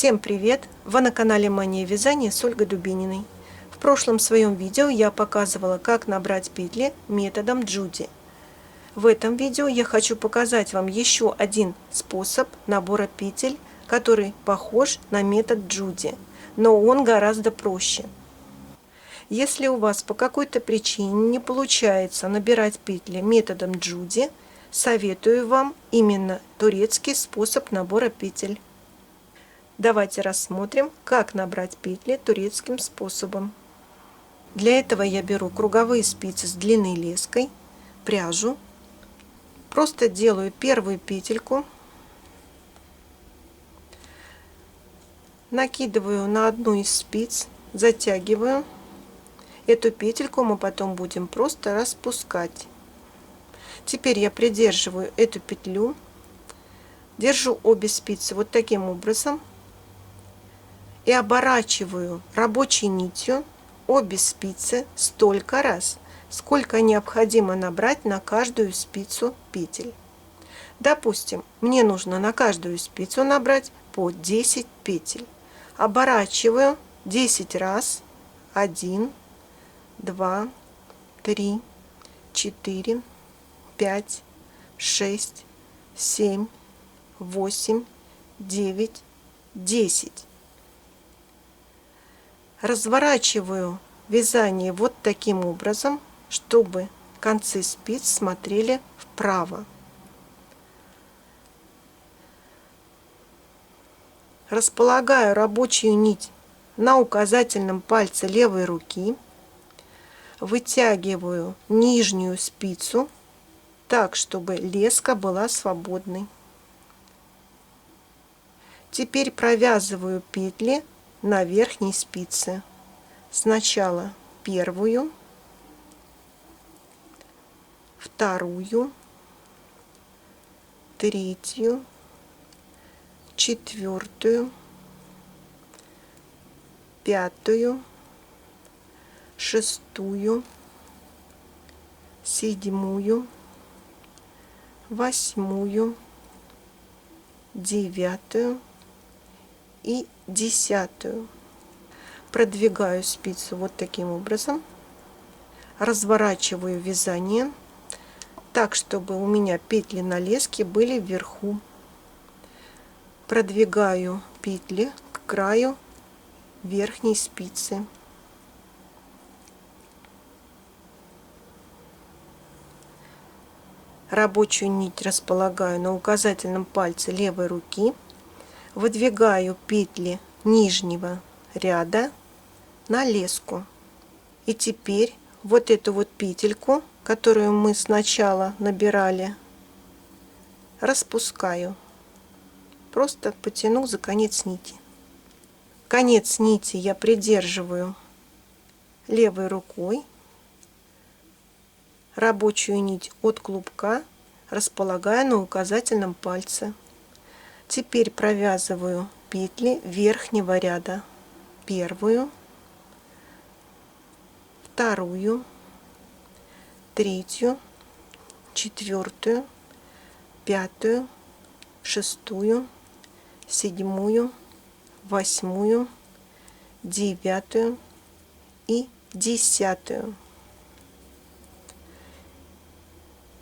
Всем привет! Вы на канале Мания Вязания с Ольгой Дубининой. В прошлом своем видео я показывала, как набрать петли методом Джуди. В этом видео я хочу показать вам еще один способ набора петель, который похож на метод Джуди, но он гораздо проще. Если у вас по какой-то причине не получается набирать петли методом Джуди, советую вам именно турецкий способ набора петель. Давайте рассмотрим, как набрать петли турецким способом. Для этого я беру круговые спицы с длинной леской, пряжу. Просто делаю первую петельку, накидываю на одну из спиц, затягиваю. Эту петельку мы потом будем просто распускать. Теперь я придерживаю эту петлю, держу обе спицы вот таким образом и оборачиваю рабочей нитью обе спицы столько раз, сколько необходимо набрать на каждую спицу петель. Допустим, мне нужно на каждую спицу набрать по 10 петель. Оборачиваю 10 раз. 1, 2, 3, 4, 5, 6, 7, 8, 9, 10. Разворачиваю вязание вот таким образом, чтобы концы спиц смотрели вправо. Располагаю рабочую нить на указательном пальце левой руки. Вытягиваю нижнюю спицу так, чтобы леска была свободной. Теперь провязываю петли на верхней спице. Сначала первую, вторую, третью, четвертую, пятую, шестую, седьмую, восьмую, девятую и 10. Продвигаю спицу вот таким образом, разворачиваю вязание так, чтобы у меня петли на леске были вверху. Продвигаю петли к краю верхней спицы. Рабочую нить располагаю на указательном пальце левой руки. Выдвигаю петли нижнего ряда на леску. И теперь вот эту вот петельку, которую мы сначала набирали, распускаю. Просто потяну за конец нити. Конец нити я придерживаю левой рукой. Рабочую нить от клубка располагаю на указательном пальце. Теперь провязываю петли верхнего ряда. Первую, вторую, третью, четвертую, пятую, шестую, седьмую, восьмую, девятую и 10.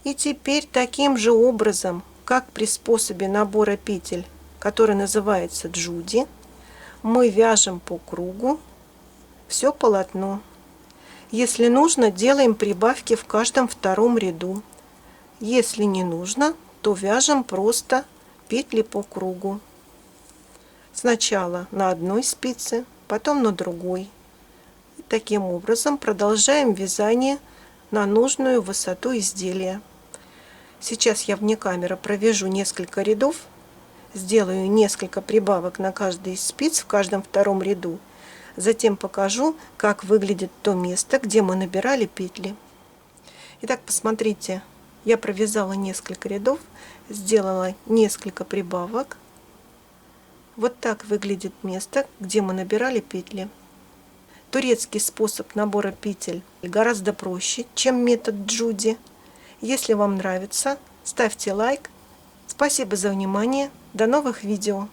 И теперь таким же образом, как при способе набора петель, который называется Джуди, мы вяжем по кругу все полотно. Если нужно, делаем прибавки в каждом втором ряду. Если не нужно, то вяжем просто петли по кругу. Сначала на одной спице, потом на другой. И таким образом продолжаем вязание на нужную высоту изделия. Сейчас я вне камеры провяжу несколько рядов, сделаю несколько прибавок на каждой из спиц в каждом втором ряду. Затем покажу, как выглядит то место, где мы набирали петли. Итак, посмотрите, я провязала несколько рядов, сделала несколько прибавок. Вот так выглядит место, где мы набирали петли. Турецкий способ набора петель гораздо проще, чем метод Джуди. Если вам нравится, ставьте лайк. Спасибо за внимание. До новых видео.